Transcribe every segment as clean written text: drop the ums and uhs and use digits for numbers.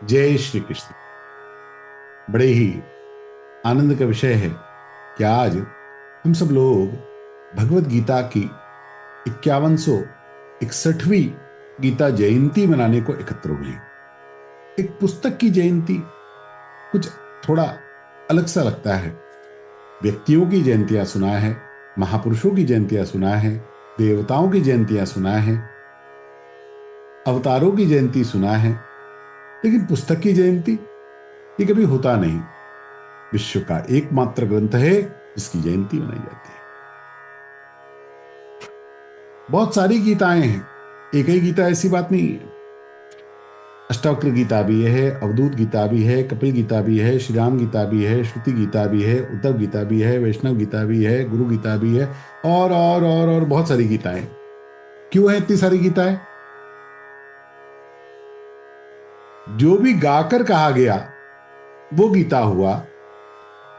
जय श्री कृष्ण। बड़े ही आनंद का विषय है कि आज हम सब लोग भगवत गीता की 5161वीं गीता जयंती मनाने को एकत्र हुए। एक पुस्तक की जयंती कुछ थोड़ा अलग सा लगता है। व्यक्तियों की जयंतियां सुना है, महापुरुषों की जयंतियां सुना है, देवताओं की जयंतियां सुना है, अवतारों की जयंती सुना है, लेकिन पुस्तक की जयंती ये कभी होता नहीं। विश्व का एकमात्र ग्रंथ है जिसकी जयंती मनाई जाती है। बहुत सारी गीताएं हैं, एक ही गीता ऐसी बात नहीं है। अष्टावक्र गीता भी है, अवधूत गीता भी है, कपिल गीता भी है, श्री राम गीता भी है, श्रुति गीता भी है, उद्धव गीता भी है, वैष्णव गीता भी है, गुरु गीता भी है, और बहुत सारी गीताएं। क्यों है इतनी सारी गीताएं? जो भी गाकर कहा गया वो गीता हुआ,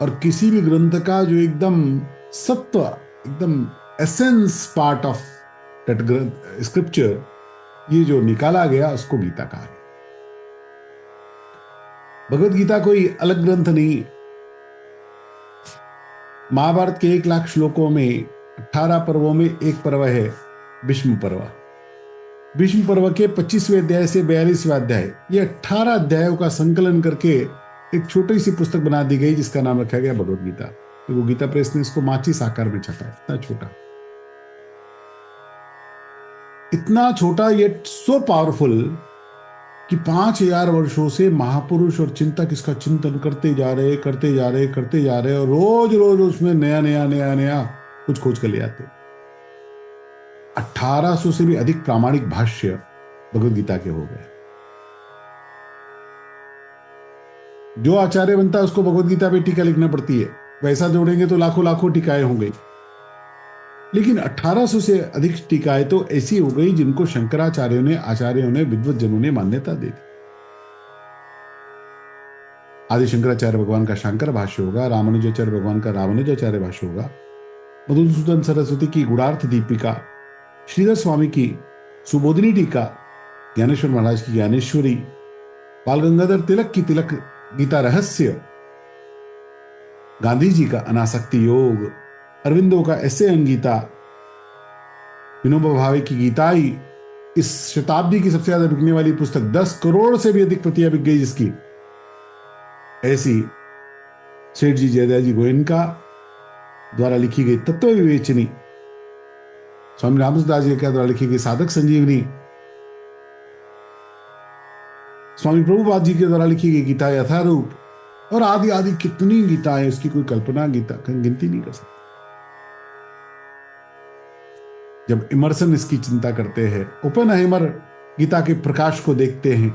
और किसी भी ग्रंथ का जो एकदम सत्व, एकदम एसेंस पार्ट ऑफ दैट ग्रंथ स्क्रिप्चर, ये जो निकाला गया उसको गीता कहा गया। भगवत गीता कोई अलग ग्रंथ नहीं। महाभारत के 1 लाख श्लोकों में 18 पर्वों में एक पर्व है भीष्म पर्व। भीष्म पर्व के 25वें अध्याय से 42वें अध्याय, ये 18 अध्यायों का संकलन करके एक छोटी सी पुस्तक बना दी गई जिसका नाम रखा गया भगवत गीता। तो वो गीता प्रेस ने इसको माचिस आकार में छपा है, इतना छोटा, इतना छोटा, ये सो पावरफुल कि 5000 वर्षों से महापुरुष और चिंतक इसका चिंतन करते जा रहे, और रोज रोज उसमें नया नया नया नया कुछ खोज कर ले आते। 1800 से भी अधिक प्रामाणिक भाष्य भगवत गीता के हो गए। जो आचार्य बनता है उसको भगवत गीता पे टीका लिखना पड़ती है, वैसा जोड़ेंगे तो लाखों लाखों टीकाएं हो गई। लेकिन 1800 से अधिक टीकाएं तो ऐसी हो गई जिनको आचार्यों ने विद्वत जनों ने मान्यता दे दी। आदि शंकराचार्य भगवान का शंकर भाष्य होगा, रामानुजाचार्य भगवान का रामानुजाचार्य भाष्य होगा, मधुसूदन सरस्वती की गुणार्थ दीपिका, श्रीधर स्वामी की सुबोधिनी टीका, ज्ञानेश्वर महाराज की ज्ञानेश्वरी, बाल गंगाधर तिलक की तिलक गीता रहस्य, गांधी जी का अनासक्ति योग, अरविंदो का ऐसे अंगीता, विनोबा भावे की गीताई, इस शताब्दी की सबसे ज्यादा बिकने वाली पुस्तक, 10 करोड़ से भी अधिक प्रतियां बिक गई जिसकी, ऐसी सेठ जी जयदयाल जी गोयनका द्वारा लिखी गई तत्व विवेचनी, स्वामी रामदास जी के द्वारा लिखी गई साधक संजीवनी, स्वामी प्रभुपाद जी के द्वारा लिखी गई गीता यथारूप, और आदि आदि कितनी गीताएं, उसकी कोई कल्पना गीता गिनती नहीं कर सकती। जब इमर्सन इसकी चिंता करते हैं, ओपेनहाइमर गीता के प्रकाश को देखते हैं,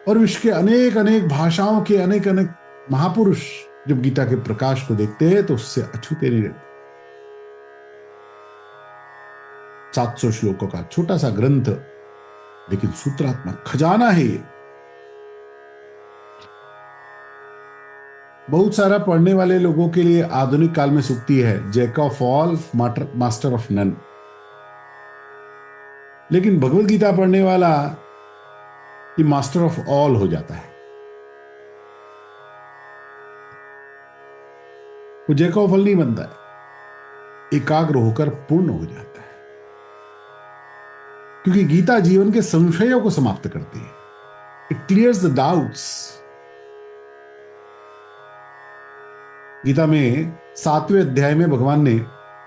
और विश्व के अनेक अनेक भाषाओं के अनेक अनेक महापुरुष जब गीता के प्रकाश को देखते हैं तो उससे अछूते नहीं रहते। 700 श्लोकों का छोटा सा ग्रंथ, लेकिन सूत्रात्मक खजाना है ये। बहुत सारा पढ़ने वाले लोगों के लिए आधुनिक काल में सूक्ति है, jack of all master of none. लेकिन भगवत गीता पढ़ने वाला ये मास्टर ऑफ ऑल हो जाता है। वो जैक ऑफ ऑल नहीं बनता है, एकाग्र होकर पूर्ण हो जाता है, क्योंकि गीता जीवन के संशयों को समाप्त करती है। It clears the doubts. Gita में 7वें अध्याय में भगवान ने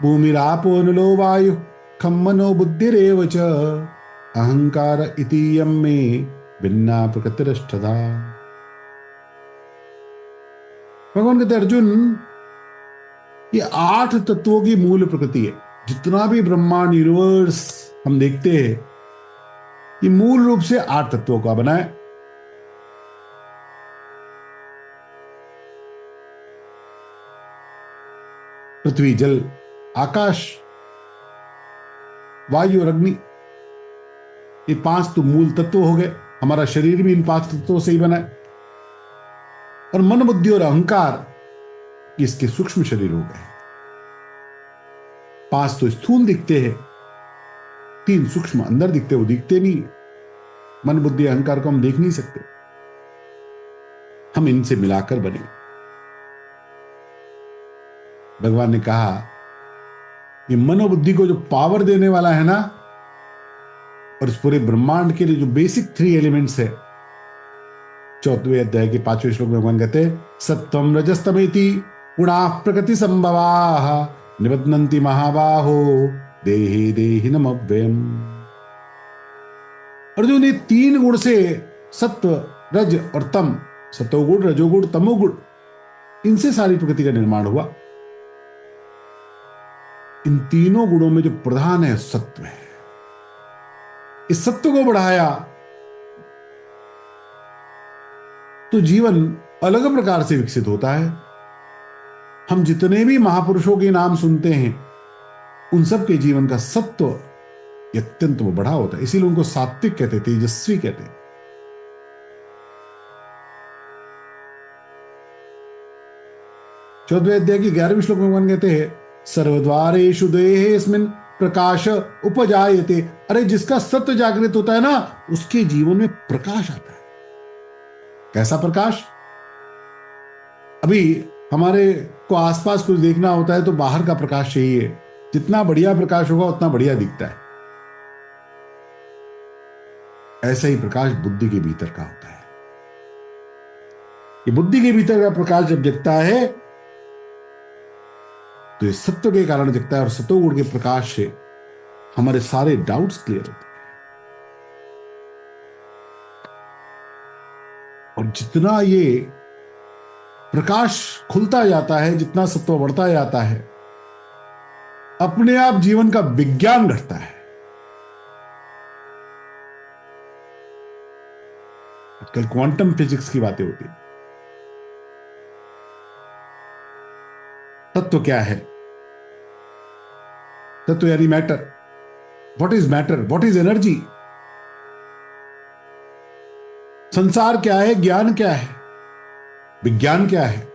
भूमिरापो नलो वायु खम मनो बुद्धिरेव च अहंकार इतीयम में भिन्ना प्रकृतिरष्टधा। भगवान कहते अर्जुन, ये 8 तत्वों की मूल प्रकृति है। जितना भी ब्रह्मांड यूनिवर्स हम देखते हैं, ये मूल रूप से 8 तत्वों का बना है। पृथ्वी, जल, आकाश, वायु और अग्नि, ये 5 तो मूल तत्व हो गए। हमारा शरीर भी इन 5 तत्वों से ही बना है। और मन, बुद्धि और अहंकार इसके सूक्ष्म शरीर हो गए। 5 तो स्थूल दिखते हैं, 3 सूक्ष्म अंदर दिखते, वो दिखते नहीं। मन बुद्धि अहंकार को हम देख नहीं सकते, हम इनसे मिलाकर बने। भगवान ने कहा ये मनोबुद्धि को जो पावर देने वाला है ना, और इस पूरे ब्रह्मांड के लिए जो बेसिक 3 एलिमेंट्स है, 4वें अध्याय के 5वें श्लोक में भगवान कहते हैं सत्वम रजस्तमेति गुणा प्रकृति संभवाः निबध्नन्ति महाबाहो देहि देहि नमव्ययम्। और जो ये 3 गुण से, सत्व रज और तम, सतोगुण रजोगुण तमोगुण, इनसे सारी प्रकृति का निर्माण हुआ। इन तीनों गुणों में जो प्रधान है सत्व है। इस सत्व को बढ़ाया तो जीवन अलग प्रकार से विकसित होता है। हम जितने भी महापुरुषों के नाम सुनते हैं, उन सब के जीवन का सत्व अत्यंत बढ़ा होता है, इसीलिए उनको सात्विक कहते, तेजस्वी कहते हैं। चौदहवें अध्याय की 11वें श्लोक में भगवान कहते हैं सर्वद्वारेषु देहेऽस्मिन् प्रकाश उपजायते। अरे जिसका सत्व जागृत होता है ना, उसके जीवन में प्रकाश आता है। कैसा प्रकाश? अभी हमारे को आसपास कुछ देखना होता है तो बाहर का प्रकाश चाहिए, जितना बढ़िया प्रकाश होगा उतना बढ़िया दिखता है। ऐसा ही प्रकाश बुद्धि के भीतर का होता है। ये बुद्धि के भीतर का प्रकाश जब जगता है तो ये सत्व के कारण जगता है, और सतोगुण के प्रकाश से हमारे सारे डाउट्स क्लियर होते हैं। और जितना ये प्रकाश खुलता जाता है, जितना सत्व बढ़ता जाता है, अपने आप जीवन का विज्ञान घटता है। आजकल क्वांटम फिजिक्स की बातें होती है। तत्व क्या है? तत्व यानी matter. What is matter? What is energy? संसार क्या है? ज्ञान क्या है? विज्ञान क्या है?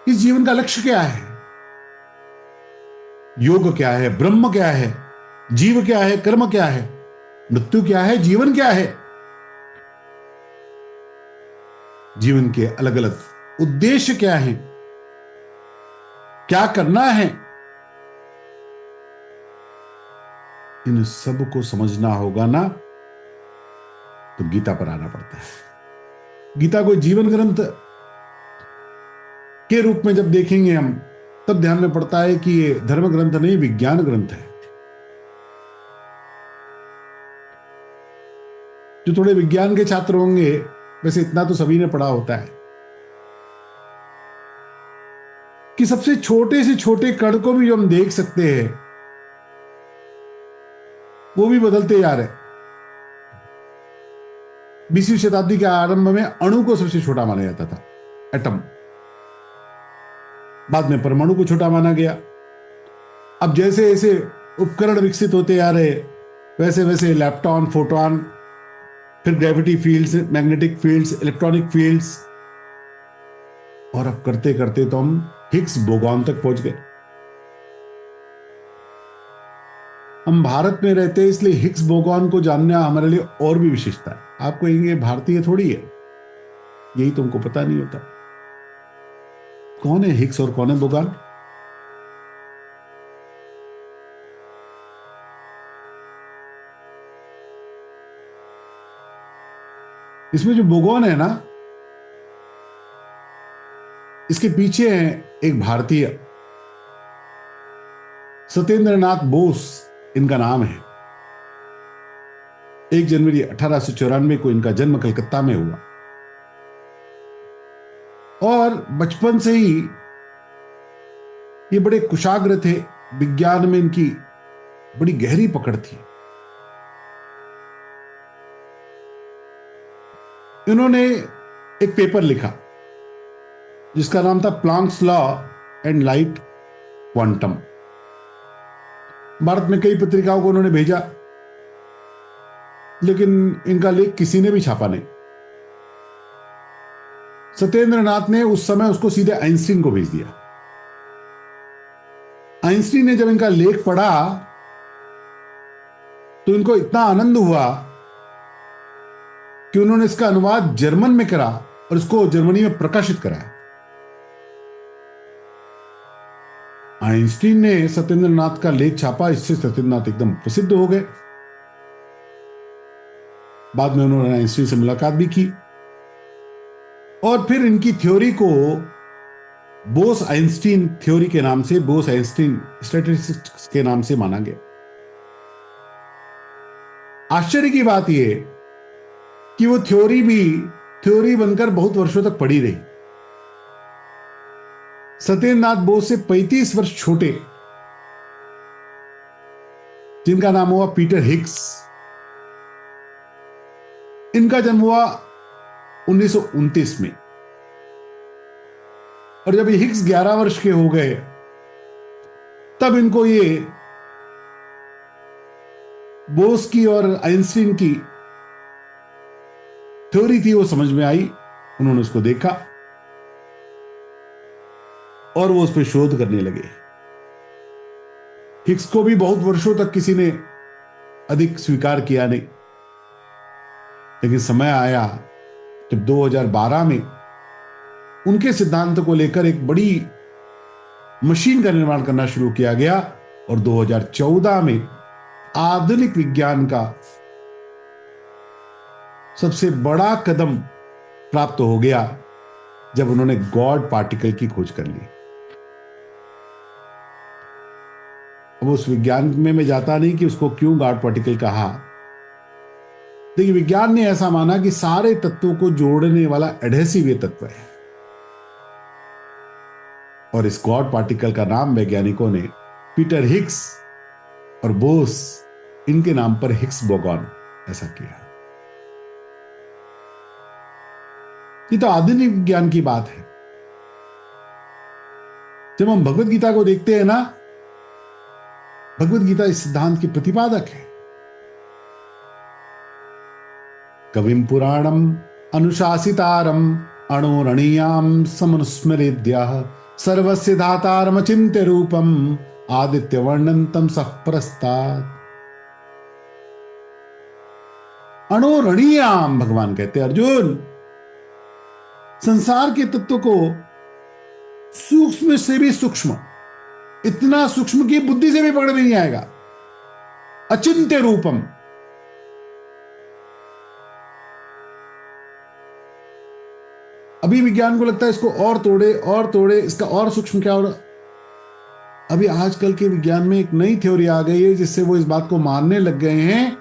इस जीवन का लक्ष्य क्या है? योग क्या है? ब्रह्म क्या है? जीव क्या है? कर्म क्या है? मृत्यु क्या है? जीवन क्या है? जीवन के अलग अलग उद्देश्य क्या है? क्या करना है? इन सब को समझना होगा ना, तो गीता पर आना पड़ता है। गीता को जीवन ग्रंथ के रूप में जब देखेंगे हम, तब ध्यान में पड़ता है कि ये धर्म ग्रंथ नहीं, विज्ञान ग्रंथ है। जो थोड़े विज्ञान के छात्र होंगे, वैसे इतना तो सभी ने पढ़ा होता है कि सबसे छोटे से छोटे कण को भी जो हम देख सकते हैं, वो भी बदलते जा रहे। 20वीं शताब्दी के आरंभ में अणु को सबसे छोटा माना जाता था, एटम। बाद में परमाणु को छोटा माना गया। अब जैसे जैसे उपकरण विकसित होते जा रहे, वैसे वैसे इलेक्ट्रॉन, फोटॉन, फिर gravity fields, magnetic fields, electronic fields, और अब करते करते तो हम हिग्स बोगॉन तक पहुंच गए। हम भारत में रहते हैं, इसलिए हिग्स बोगॉन को जानना हमारे लिए और भी विशेषता है। आप कहेंगे भारतीय थोड़ी है, यही तुमको पता नहीं होता। कौन है हिग्स और कौन है बोगॉन? इसमें जो बोगॉन है ना, इसके पीछे है एक भारतीय, सत्येंद्र नाथ बोस इनका नाम है। 1 जनवरी 1894 को इनका जन्म कलकत्ता में हुआ, और बचपन से ही ये बड़े कुशाग्र थे। विज्ञान में इनकी बड़ी गहरी पकड़ थी। इन्होंने एक पेपर लिखा जिसका नाम था Planck's law and light quantum. Bharat में कई पत्रिकाओं को उन्होंने भेजा, लेकिन इनका लेख किसी ने भी छापा नहीं। सत्येंद्र नाथ ने उस समय उसको सीधे आइंस्टीन को भेज दिया। आइंस्टीन ने जब इनका लेख पढ़ा तो इनको इतना आनंद हुआ कि उन्होंने इसका अनुवाद जर्मन में करा और इसको जर्मनी में प्रकाशित कराया। आइंस्टीन ने सत्येंद्रनाथ का लेख छापा, इससे सत्येंद्रनाथ एकदम प्रसिद्ध हो गए। बाद में उन्होंने आइंस्टीन से मुलाकात भी की और फिर इनकी थ्योरी को बोस आइंस्टीन थ्योरी के नाम से, बोस आइंस्टीन स्टैटिस्टिक्स के नाम से माना गया। आश्चर्य की बात यह कि वो थ्योरी भी थ्योरी बनकर बहुत वर्षों तक पड़ी रही। सत्येंद्रनाथ बोस से 35 वर्ष छोटे, जिनका नाम हुआ पीटर हिग्स, इनका जन्म हुआ 1929 में। और जब ये हिग्स 11 वर्ष के हो गए तब इनको ये बोस की और आइंस्टीन की थ्योरी थी वो समझ में आई। उन्होंने उसको देखा और वो उस पर शोध करने लगे। हिग्स को भी बहुत वर्षों तक किसी ने अधिक स्वीकार किया नहीं, लेकिन समय आया जब 2012 में उनके सिद्धांत को लेकर एक बड़ी मशीन का निर्माण करना शुरू किया गया और 2014 में आधुनिक विज्ञान का सबसे बड़ा कदम प्राप्त हो गया जब उन्होंने गॉड पार्टिकल की खोज कर ली। अब उस विज्ञान में मैं जाता नहीं कि उसको क्यों गॉड पार्टिकल कहा, लेकिन विज्ञान ने ऐसा माना कि सारे तत्वों को जोड़ने वाला एडहेसिव ये तत्व है। और इस गॉड पार्टिकल का नाम वैज्ञानिकों ने पीटर हिग्स और बोस, इनके नाम पर हिग्स बोगॉन ऐसा किया। ये तो आधुनिक विज्ञान की बात है। जब हम भगवत गीता को देखते हैं ना, भगवत गीता इस सिद्धांत की प्रतिपादक है। कविम पुराणम अनुशासितारम अणोरणीयाम समनुस्मरेद्यः सर्वस्य धातारम चिन्त्य रूपम आदित्य वर्णंतम सह प्रस्तात्। अणोरणीयाम भगवान कहते हैं, अर्जुन संसार के तत्व को सूक्ष्म से भी सूक्ष्म, इतना सूक्ष्म कि बुद्धि से भी पकड़ में नहीं आएगा, अचिंत्य रूपम। अभी विज्ञान को लगता है इसको और तोड़े, इसका और सूक्ष्म क्या हो रहा। अभी आजकल के विज्ञान में एक नई थ्योरी आ गई है जिससे वो इस बात को मानने लग गए हैं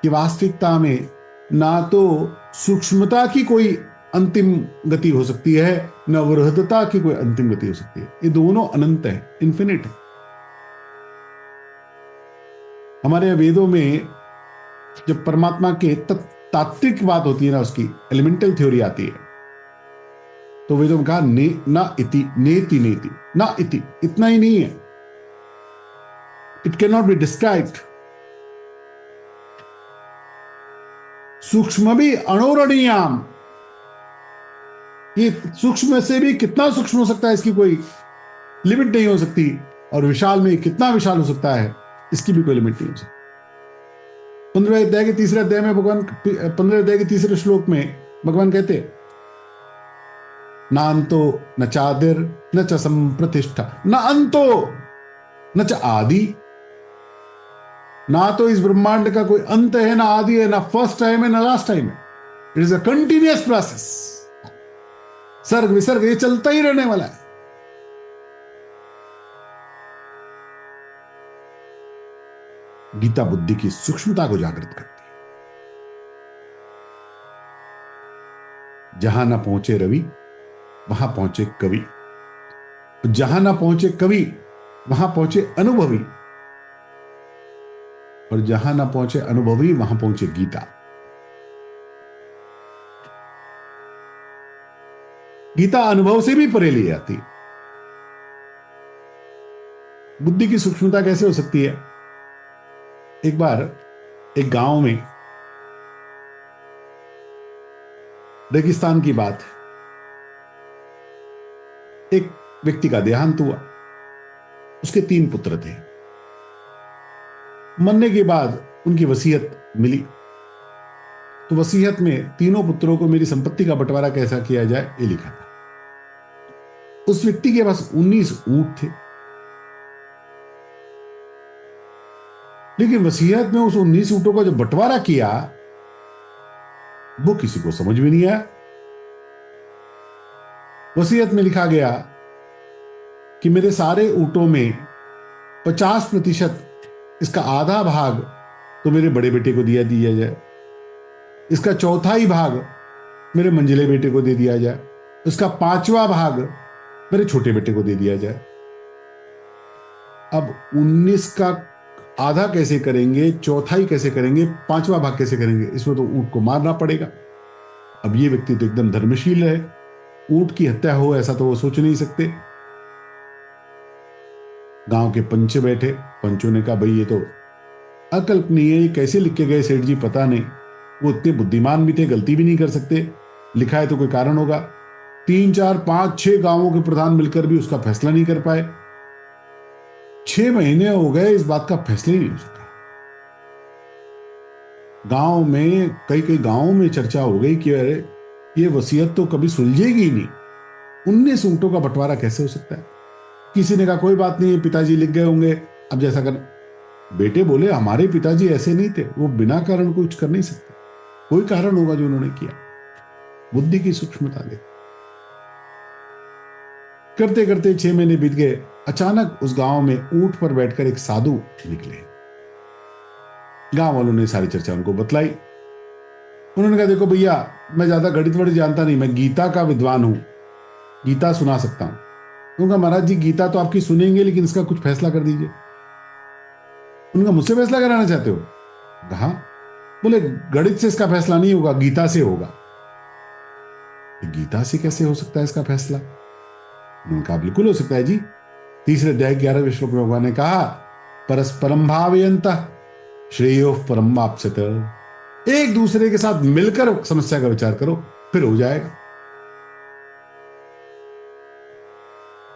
कि वास्तविकता में ना तो सूक्ष्मता की कोई अंतिम गति हो सकती है, न वृहदता की कोई अंतिम गति हो सकती है। ये दोनों अनंत है, इन्फिनिट है। हमारे वेदों में जब परमात्मा के तात्विक बात होती है ना, उसकी एलिमेंटल थ्योरी आती है, तो वेदों में कहा ना इति नेति नेति, ना इति, इतना ही नहीं है, it can not be described. सूक्ष्म भी अणोरणीयाम, ये सूक्ष्म से भी कितना सूक्ष्म हो सकता है इसकी कोई लिमिट नहीं हो सकती, और विशाल में कितना विशाल हो सकता है इसकी भी कोई लिमिट नहीं हो सकती। 15वें अध्याय के तीसरे अध्याय में भगवान, 15वें अध्याय के तीसरे श्लोक में भगवान कहते न अंतो न चादिर न च संप्रतिष्ठा न अंतो न च आदि। ना तो इस ब्रह्मांड का कोई अंत है, ना आदि है, ना फर्स्ट टाइम है, ना लास्ट टाइम है। It is a continuous process. सर्ग विसर्ग ये चलता ही रहने वाला है। गीता बुद्धि की सूक्ष्मता को जागृत करती है। जहां ना पहुंचे रवि वहां पहुंचे कवि, जहां ना पहुंचे कवि वहां पहुंचे अनुभवी, और जहां ना पहुंचे अनुभवी वहां पहुंचे गीता। गीता अनुभव से भी परे ले जाती। बुद्धि की सूक्ष्मता कैसे हो सकती है? एक बार एक गांव में, रेगिस्तान की बात है, एक व्यक्ति का देहांत हुआ। उसके 3 पुत्र थे। मरने के बाद उनकी वसीयत मिली तो वसीयत में तीनों पुत्रों को मेरी संपत्ति का बंटवारा कैसा किया जाए ये लिखा था। उस व्यक्ति के पास 19 ऊंट थे, लेकिन वसीयत में उस 19 ऊंटों का जो बंटवारा किया वो किसी को समझ में नहीं आया। वसीयत में लिखा गया कि मेरे सारे ऊंटों में 50% इसका आधा भाग तो मेरे बड़े बेटे को दिया जाए, इसका चौथाई भाग मेरे मंझले बेटे को दे दिया जाए, उसका 5वां भाग मेरे छोटे बेटे को दे दिया जाए। अब 19 का आधा कैसे करेंगे, चौथाई कैसे करेंगे, 5वां भाग कैसे करेंगे? इसमें तो ऊंट को मारना पड़ेगा। अब ये व्यक्ति तो एकदम धर्मशील है, ऊंट की हत्या हो ऐसा तो वो सोच नहीं सकते। गांव के पंच बैठे, पंचों ने कहा भाई ये तो अकल्पनीय है, ये कैसे लिख के गए सेठ जी पता नहीं। वो इतने बुद्धिमान भी थे, गलती भी नहीं कर सकते, लिखा है तो कोई कारण होगा। 3 4 5 6 गांवों के प्रधान मिलकर भी उसका फैसला नहीं कर पाए। 6 महीने हो गए, इस बात का फैसला ही नहीं हो सका। गांव में कई गांवों में चर्चा हो गई कि अरे ये वसीयत तो कभी सुलझेगी ही नहीं, 19 ऊंटों का बंटवारा कैसे हो सकता है। किसी ने कहा कोई बात नहीं, पिताजी लिख गए होंगे, अब जैसा कर। बेटे बोले हमारे पिताजी ऐसे नहीं थे, वो बिना कारण कुछ कर नहीं सकते, कोई कारण होगा जो उन्होंने किया। बुद्धि की सूक्ष्मता देख। करते करते 6 महीने बीत गए। अचानक उस गांव में ऊंट पर बैठकर एक साधु निकले। गांव वालों ने सारी चर्चा उनको बतलाई। उन्होंने कहा देखो भैया, मैं ज्यादा गणित वणित जानता नहीं, मैं गीता का विद्वान हूं, गीता सुना सकता हूं। उनका महाराज जी गीता तो आपकी सुनेंगे, लेकिन इसका कुछ फैसला कर दीजिए। उनका मुझसे फैसला कराना चाहते हो? कहा। बोले गणित से इसका फैसला नहीं होगा, गीता से होगा। गीता से कैसे हो सकता है इसका फैसला? उन्होंने कहा बिल्कुल हो सकता है जी। 3 अध्याय 11वें श्लोक में भगवान ने कहा परस्परम भावयन्तः श्रेयो परम वाप्स्यत। एक दूसरे के साथ मिलकर समस्या का विचार करो, फिर हो जाएगा।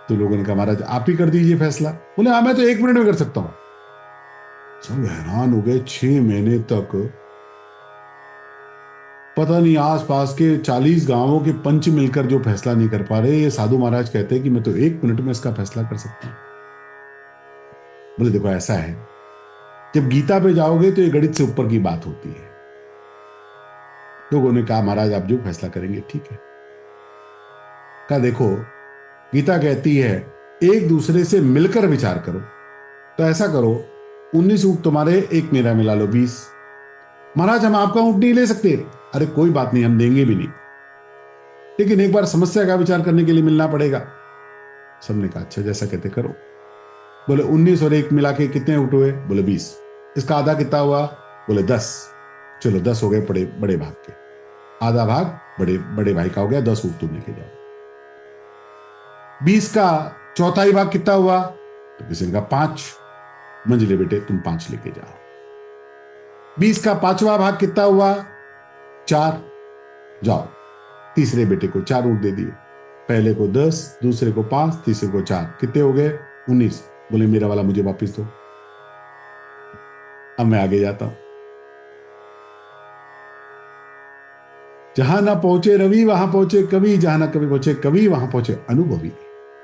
तो लोगों ने कहा महाराज आप ही कर दीजिए फैसला। बोले हाँ मैं तो 1 मिनट में कर सकता हूं। सब हैरान हो गए। 6 महीने तक पता नहीं आसपास के 40 गांवों के पंच मिलकर जो फैसला नहीं कर पा रहे, ये साधु महाराज कहते हैं कि मैं तो 1 मिनट में इसका फैसला कर सकता हूं। बोले देखो ऐसा है, जब गीता पे जाओगे तो ये गणित से ऊपर की बात होती है। लोगों ने कहा महाराज आप जो फैसला करेंगे ठीक है। कहा देखो गीता कहती है एक दूसरे से मिलकर विचार करो, तो ऐसा करो 19 ऊंट तुम्हारे, 1 मेरा मिला लो 20। महाराज हम आपका ऊंट नहीं ले सकते। अरे कोई बात नहीं, हम देंगे भी नहीं, लेकिन एक बार समस्या का विचार करने के लिए मिलना पड़ेगा। सबने कहा अच्छा जैसा कहते करो। बोले 19 और 1 मिला के कितने ऊंट हुए? बोले 20। इसका आधा कितना हुआ? बोले 10। चलो 10 हो गए बड़े बड़े भाग के, आधा भाग बड़े बड़े भाई का हो गया, 10 ऊंट तुम लेके जाओ। 20 का चौथाई भाग कितना हुआ? तो किसी ने कहा 5। मंझले बेटे तुम 5 लेके जाओ। 20 का 5वां भाग कितना हुआ? 4। जाओ तीसरे बेटे को 4 ऊंट दे दिए, पहले को 10, दूसरे को 5, तीसरे को 4, कितने हो गए? 19। बोले मेरा वाला मुझे वापस दो, अब मैं आगे जाता हूं। जहां ना पहुंचे रवि वहां पहुंचे कवि, जहां ना कवि पहुंचे कवि वहां पहुंचे अनुभवी,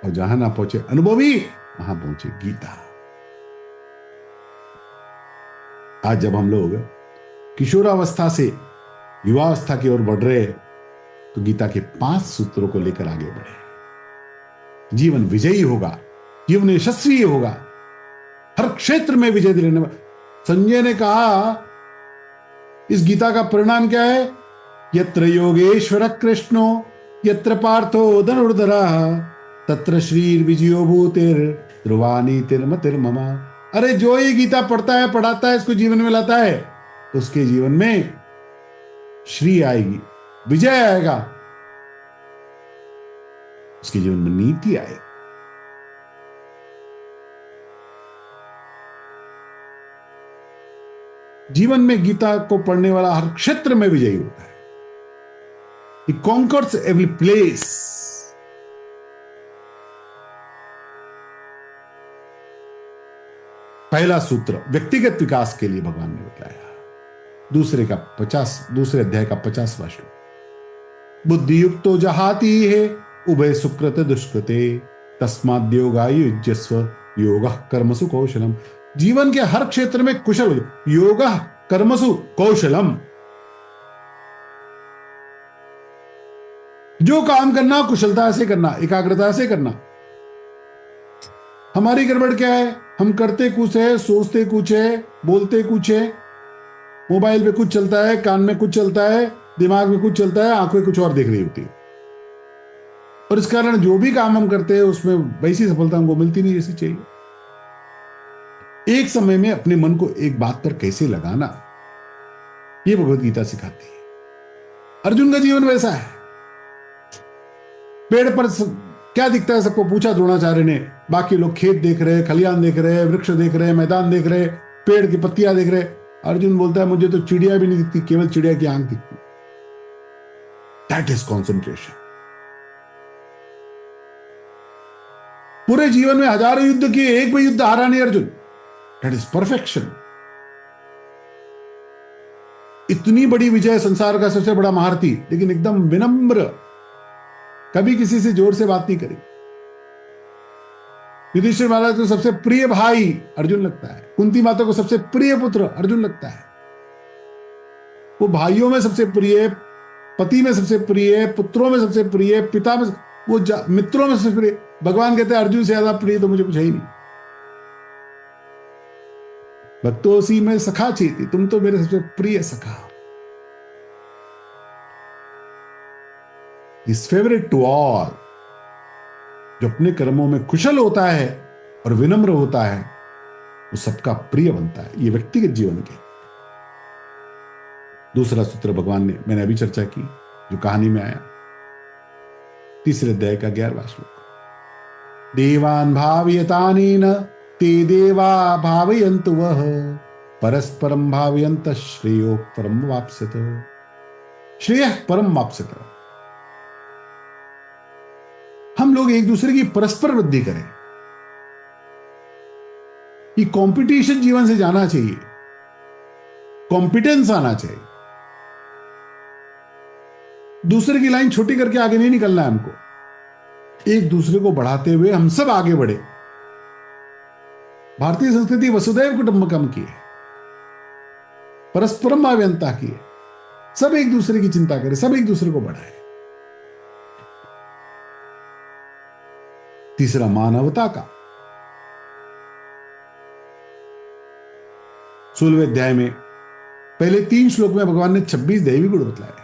और जहां ना पहुंचे अनुभवी वहां पहुंचे गीता। आज जब हम लोग किशोरावस्था से युवावस्था की ओर बढ़ रहे, तो गीता के 5 सूत्रों को लेकर आगे बढ़े। जीवन विजयी होगा, जीवन यशस्वी होगा, हर क्षेत्र में विजय दिलाने वाला। संजय ने कहा इस गीता का परिणाम क्या है? यत्र योगेश्वर कृष्णो यत्र पार्थो धनुर्धरः तत्र श्रीर विजयो भूतिर ध्रुवानी तिर्मतिर्ममा। अरे जो ये गीता पढ़ता है, पढ़ाता है, इसको जीवन में लाता है, उसके जीवन में श्री आएगी, विजय आएगा, उसके जीवन में नीति आएगी। जीवन में गीता को पढ़ने वाला हर क्षेत्र में विजयी होता है। He conquers every place. पहला सूत्र व्यक्तिगत विकास के लिए भगवान ने बताया, दूसरे अध्याय का 50वां श्लोक। बुद्धि युक्तो जहाती है उभय सुकृत दुष्कृते तस्माद् योगाय युज्यस्व योगः कर्मसु कौशलम। जीवन के हर क्षेत्र में कुशल हो जाओ। योगः कर्मसु कौशलम। जो काम करना कुशलता से करना, एकाग्रता से करना। हमारी गड़बड़ क्या है? हम करते कुछ है, सोचते कुछ है, बोलते कुछ है, मोबाइल पे कुछ चलता है, कान में कुछ चलता है, दिमाग में कुछ चलता है, आंखें कुछ और देख रही होती है। और इस कारण जो भी काम हम करते हैं उसमें वैसी सफलता हमको मिलती नहीं जैसी चाहिए। एक समय में अपने मन को एक बात पर कैसे लगाना, यह भगवत गीता सिखाती है। अर्जुन का जीवन वैसा है। पेड़ पर क्या दिखता है सबको पूछा द्रोणाचार्य ने। बाकी लोग खेत देख रहे हैं, खलियान देख रहे हैं, वृक्ष देख रहे हैं, मैदान देख रहे हैं, पेड़ की पत्तियां देख रहे हैं। अर्जुन बोलता है मुझे तो चिड़िया भी नहीं दिखती, केवल चिड़िया की आंख दिखती। That is concentration. पूरे जीवन में हजारों युद्ध किए, एक भी युद्ध हारा नहीं अर्जुन। That is perfection. इतनी बड़ी विजय, संसार का सबसे बड़ा महारथी, लेकिन एकदम विनम्र, कभी किसी से जोर से बात नहीं करी। युधिष्ठिर महाराज को सबसे प्रिय भाई अर्जुन लगता है, कुंती माता को सबसे प्रिय पुत्र अर्जुन लगता है। वो भाइयों में सबसे प्रिय, पति में सबसे प्रिय, पुत्रों में सबसे प्रिय, पिता में, वो मित्रों में सबसे प्रिय। भगवान कहते हैं अर्जुन से ज्यादा प्रिय तो मुझे कुछ है ही नहीं। भक्तोसी में सखा चेती, तुम तो मेरे सबसे प्रिय सखा। Is favourite to all. जो अपने कर्मों में कुशल होता है और विनम्र होता है वो सबका प्रिय बनता है। ये व्यक्तिगत जीवन के। दूसरा सूत्र भगवान ने, मैंने अभी चर्चा की, जो कहानी में आया, तीसरे अध्याय का 11वां श्लोक। देवान भावयतानेन ते देवा भावयन्तु वः परस्परम भावयन्त श्रेयो परम वाप्स्यत। श्रेयः परम वाप्स्यत। हम लोग एक दूसरे की परस्पर वृद्धि करें। ये कंपटीशन जीवन से जाना चाहिए, कॉम्पिटेंस आना चाहिए। दूसरे की लाइन छोटी करके आगे नहीं निकलना है हमको। एक दूसरे को बढ़ाते हुए हम सब आगे बढ़े। भारतीय संस्कृति वसुधैव कुटुंबकम की है, परस्परम भावयन्ता की है। सब एक दूसरे की चिंता करें, सब एक दूसरे को बढ़ाए। तीसरा मानवता का। 16वें अध्याय में पहले 3 श्लोक में भगवान ने 26 दैवी गुण बतलाए।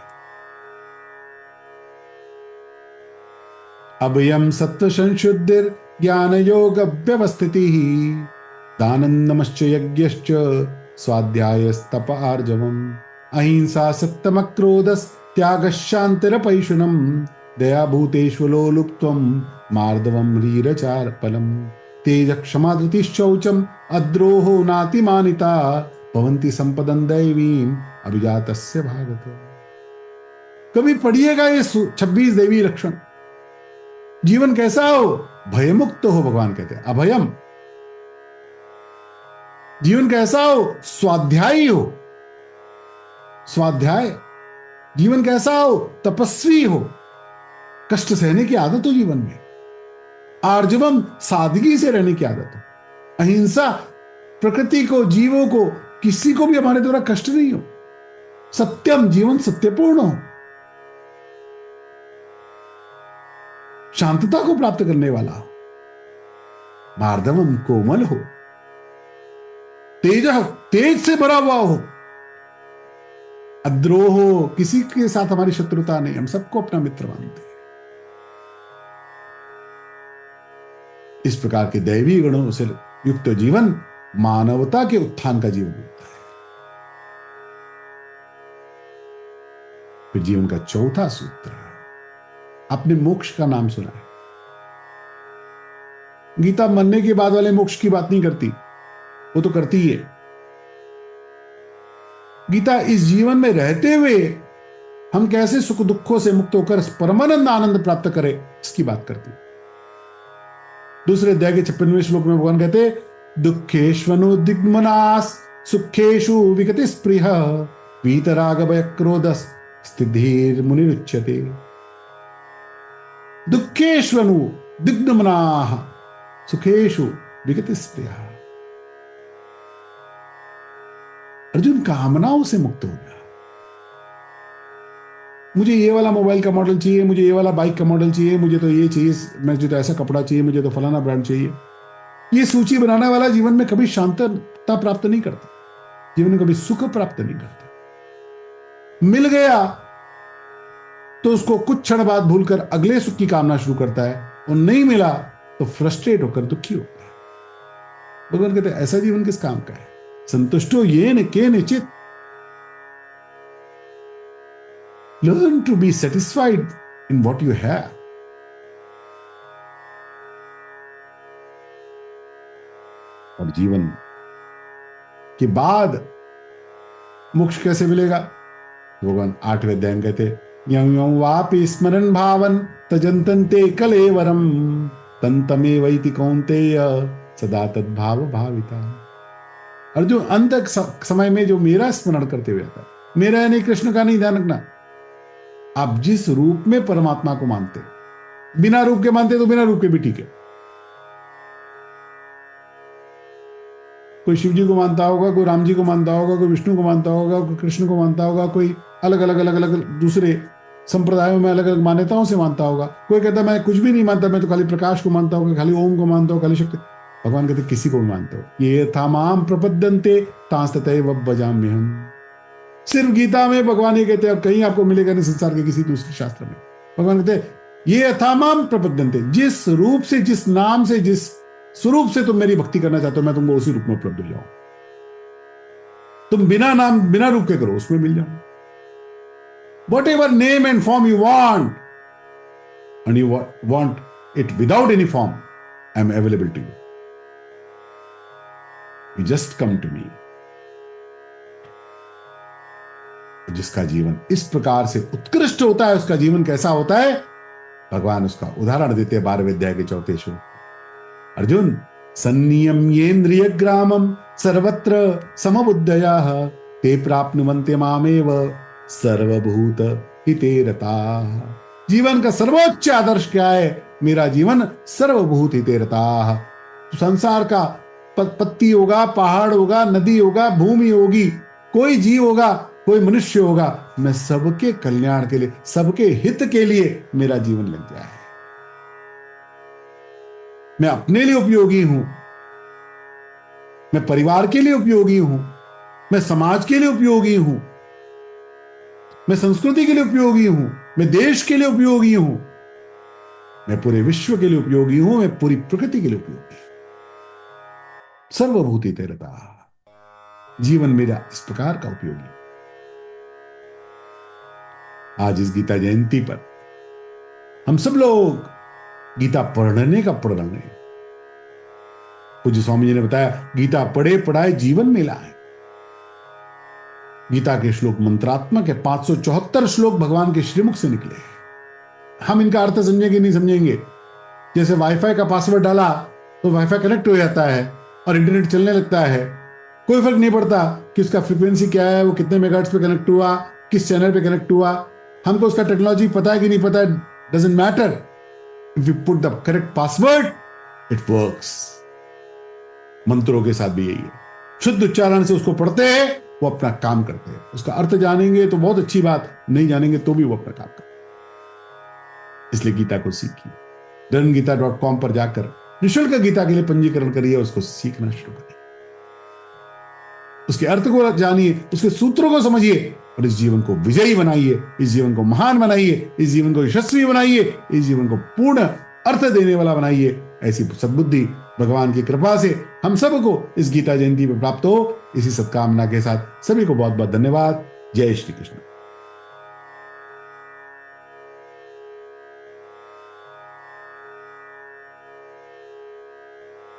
अभयम सत्व संशुद्धिर ज्ञान योग व्यवस्थिति दानंदमश्च यज्ञश्च स्वाध्यायस्तप आर्जवम अहिंसा सत्यम क्रोधस त्याग शांतिरपैशुनम दया भूतेष्वलो लुप्त्वम मार्दवम रीरचारपलम तेज क्षमा धृति शौचम अद्रोहो नातिमानिता भवन्ति संपदं दैवीम अभिजातस्य भागत। कभी पढ़िएगा ये 26 दैवी लक्षण। जीवन कैसा हो? भयमुक्त हो, भगवान कहते हैं अभयम। जीवन कैसा हो? स्वाध्यायी हो, स्वाध्याय। जीवन कैसा हो? तपस्वी हो, कष्ट सहने की आदत हो जीवन में। आर्जवम, सादगी से रहने की आदत हो। अहिंसा, प्रकृति को, जीवों को, किसी को भी हमारे द्वारा कष्ट नहीं हो। सत्यम, जीवन सत्यपूर्ण हो, शांतता को प्राप्त करने वाला हो। मार्दवम, कोमल हो। तेज, तेज से भरा हुआ हो। अद्रोह, किसी के साथ हमारी शत्रुता नहीं, हम सबको अपना मित्र मानते हैं। इस प्रकार के दैवी गुणों से युक्त जीवन मानवता के उत्थान का जीवन होता है। फिर जीवन का चौथा सूत्र, आपने मोक्ष का नाम सुना है। गीता मरने के बाद वाले मोक्ष की बात नहीं करती, वो तो करती ही है। गीता इस जीवन में रहते हुए हम कैसे सुख दुखों से मुक्त होकर परमानंद आनंद प्राप्त करें, इसकी बात करती। दूसरे अध्याय के 56वें श्लोक में भगवान कहते, दुखेष्वनुदिग्मनास सुखेषु विगतिस्पृहः वीतराग भय क्रोध स्थिधीर मुनिरुच्यते। दुखेष्वनु दिग्नमनाः सुखेषु विगत स्प्रिया। अर्जुन कामनाओं से मुक्त हो गया। मुझे ये वाला मोबाइल का मॉडल चाहिए, मुझे ये वाला बाइक का मॉडल चाहिए, मुझे तो ये चाहिए, मुझे तो ऐसा कपड़ा चाहिए, मुझे तो फलाना ब्रांड चाहिए। ये सूची बनाने वाला जीवन में कभी शांतता प्राप्त नहीं करता, जीवन में कभी सुख प्राप्त नहीं करता। मिल गया तो उसको कुछ क्षण बाद भूलकर अगले सुख की कामना शुरू करता है, और नहीं मिला तो फ्रस्ट्रेट होकर दुखी होता है। भगवान कहते हैं ऐसा जीवन किस काम का है? संतुष्टो येन केन चित्। Learn to be satisfied in what you have. और जीवन के बाद मोक्ष कैसे मिलेगा? भगवान 8वें अध्याय में कहते यं यं वापि स्मरन् भावन् तजन्तन्ते कलेवरम तन्तमेवैति कौन्तेय सदा तद्भाव भाविता। अर्जुन अंत समय में जो मेरा स्मरण करते हुए आता, मेरा यानी कृष्ण का नहीं, ध्यान रखना। आप जिस रूप में परमात्मा को मानते, बिना रूप के मानते तो बिना रूप के भी ठीक है। कोई शिव जी को मानता होगा, कोई राम जी को मानता होगा, कोई विष्णु को मानता होगा, कोई कृष्ण को मानता होगा, कोई अलग अलग दूसरे संप्रदायों में अलग अलग मान्यताओं से मानता होगा। कोई कहता मैं कुछ भी नहीं मानता, मैं तो खाली प्रकाश को मानता हूँ, खाली ओम को मानता हूँ, खाली शक्ति। भगवान कहते किसी को भी मानते हो, ये था माम प्रपद्यन्ते तांस्ततैव बजाम्यहम्। सिर्फ गीता में भगवान ये कहते हैं, और कहीं आपको मिलेगा नहीं संसार के किसी दूसरे शास्त्र में। भगवान कहते हैं ये यथामाम प्रपद्यन्ते, जिस रूप से, जिस नाम से, जिस स्वरूप से तुम मेरी भक्ति करना चाहते हो, मैं तुमको उसी रूप में उपलब्ध हो जाऊं। तुम बिना नाम बिना रूप के करो, उसमें मिल जाओ। Whatever name and form you want, and you want it without any form, I am available to you. You just come to me. जिसका जीवन इस प्रकार से उत्कृष्ट होता है, उसका जीवन कैसा होता है? भगवान उसका उदाहरण देते हैं 12वें अध्याय के 4 श्लोक। अर्जुन संनियम्येन्द्रिय ग्रामम सर्वत्र समबुद्धयः ते प्राप्नुवन्ति मामेव सर्वभूत हिते रताः। जीवन का सर्वोच्च आदर्श क्या है? मेरा जीवन सर्वभूत हिते रताः। संसार का पत्ती होगा, पहाड़ होगा, नदी होगा, भूमि होगी, कोई जीव होगा, कोई मनुष्य होगा, मैं सबके कल्याण के लिए, सबके हित के लिए मेरा जीवन लग गया है। मैं अपने लिए उपयोगी हूं, मैं परिवार के लिए उपयोगी हूं, मैं समाज के लिए उपयोगी हूं, मैं संस्कृति के लिए उपयोगी हूं, मैं देश के लिए उपयोगी हूं, मैं पूरे विश्व के लिए उपयोगी हूं, मैं पूरी प्रकृति के लिए उपयोगी हूं। सर्वभूति तेरता। जीवन मेरा इस प्रकार का उपयोगी। आज इस गीता जयंती पर हम सब लोग गीता पढ़ने का पढ़ रहे हैं। पूज्य स्वामी जी ने बताया गीता पढ़े पढ़ाए जीवन में लाए। गीता के श्लोक मंत्रात्मक है। 574 श्लोक भगवान के श्रीमुख से निकले। हम इनका अर्थ समझेंगे नहीं समझेंगे। जैसे वाईफाई का पासवर्ड डाला तो वाईफाई कनेक्ट हो जाता है और इंटरनेट चलने लगता है। कोई फर्क नहीं पड़ता कि उसका फ्रीक्वेंसी क्या है, वो कितने मेगाहर्ट्ज पे कनेक्ट हुआ, किस चैनल पे कनेक्ट हुआ। हमको उसका टेक्नोलॉजी पता है कि नहीं पता है, doesn't matter. If you put the correct password it works. मंत्रों के साथ भी यही है। शुद्ध उच्चारण से उसको पढ़ते हैं, वो अपना काम करते हैं। उसका अर्थ जानेंगे तो बहुत अच्छी बात, नहीं जानेंगे तो भी वो अपना काम करते हैं। इसलिए गीता को सीखिए। learngita.com पर जाकर निःशुल्क गीता के लिए पंजीकरण करिए, उसको सीखना शुरू करिए, उसके अर्थ को जानिए, उसके सूत्रों को समझिए और इस जीवन को विजयी बनाइए, इस जीवन को महान बनाइए, इस जीवन को यशस्वी बनाइए, इस जीवन को पूर्ण अर्थ देने वाला बनाइए। ऐसी सद्बुद्धि भगवान की कृपा से हम सबको इस गीता जयंती में प्राप्त हो। इसी सत्कामना के साथ सभी को बहुत बहुत धन्यवाद। जय श्री कृष्ण।